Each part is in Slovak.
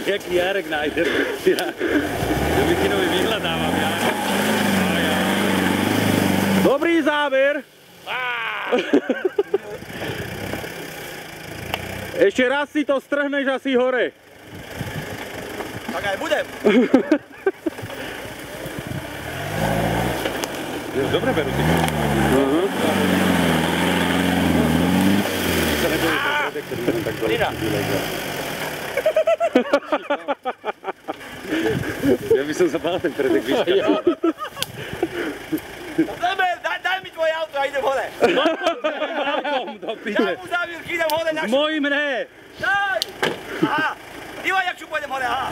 Jaký Jarek nájde. Ja Mikinovi vyhľadávam. Dobrý záver. Ešte raz si to strhneš asi hore. Tak aj budem. Dobre berú si. Ja by som sa bál ten predek vyškať. Daj mi tvoje auto a idem hore. Daj mu závierky, idem hore. S mojím ne. Daj. Aha. Dívaj, jak čo pôjdem hore, aha.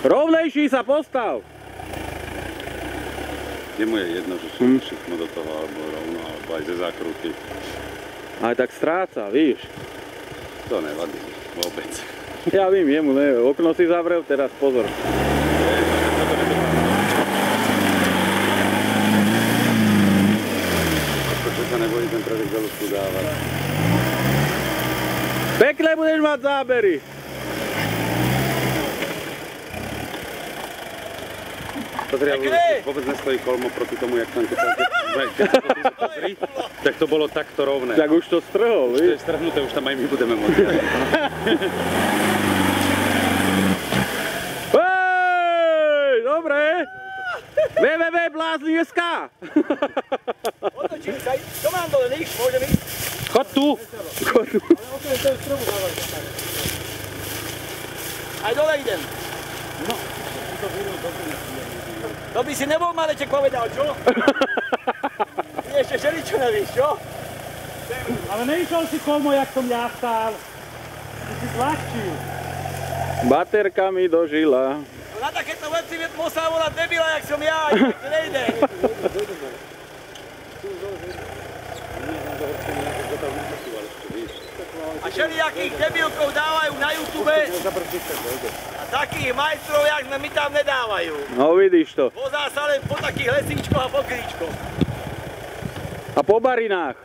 Rovnejší sa postav. Jemu je jedno, že všetko do toho, alebo rovno, alebo aj ze zákruty. Aj tak stráca, víš. To nevadí, vôbec. Ja vím, jemu ne, okno si zavrel, teraz pozor. Čo sa nebojí ten predek veľúčku dávať. Pekne budeš mať zábery. Pozri, vôbec nestojí kolmo proti tomu, jak tam keď sa pozri, tak to bolo takto rovné. Tak už to strhol, víš? Už to je strhnuté, už tam aj my budeme môcť. Hej, dobre. www.blázni.sk. Otočím sa, čo mám dole, níž, môžem ísť? Chod tu. Chod tu. Aj dole idem. No. To by si nebol Mareček povedal, čo? Ty ešte želičo nevíš, čo? Ale neišiel si kolmo, jak som ja stál. Ty si zľahčil. Baterka mi dožila. No na takéto veci musel volať debila, jak som ja, tak to nejde. A všelijakých debilkov dávajú na YouTube a takých majstrov, jak sme my tam nedávajú. No vidíš to. Vozá sa len po takých lesíčkoch a po kríčkoch. A po barinách.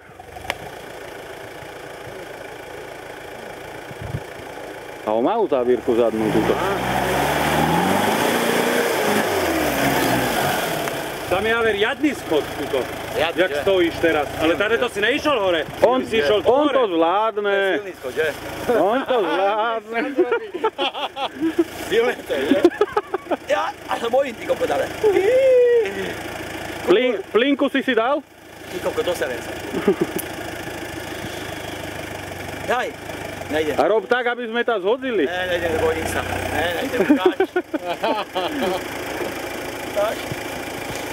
A on malú závierku zadnú túto. Tam je ale riadny schod túto, Riadny, jak že? stojíš teraz. Ale tady to si neišiel hore. On hore. to zvládne. Silný schod, že? On to zvládne. Silné to je, že? Ja, ale mojím ty koko dale. Plinku si dal? Ty koko, do serenca. Daj, nejdem. A rob tak, aby sme tam zhodzili. Nejdem, nebojím sa. Nejdem, káč. Káč.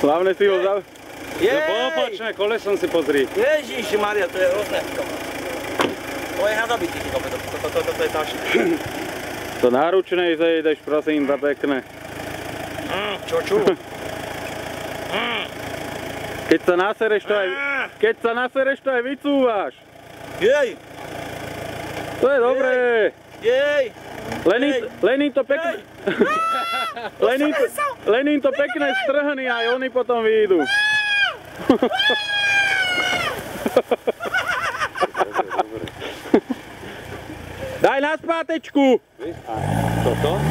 Hlavne si ho zav... No popačné kolesom si pozri. Ježiši Maria, to je hrozné. To je na zabití, toto je tašné. To náručnej zajedeš, prosím, za pekné. Čoču? Keď sa nasereš, to aj vycúvaš. Jej! To je dobré. Jej! Len im to pekne... Len im to pekne strhni, aj oni potom vyjdú. Daj na spátečku. A toto?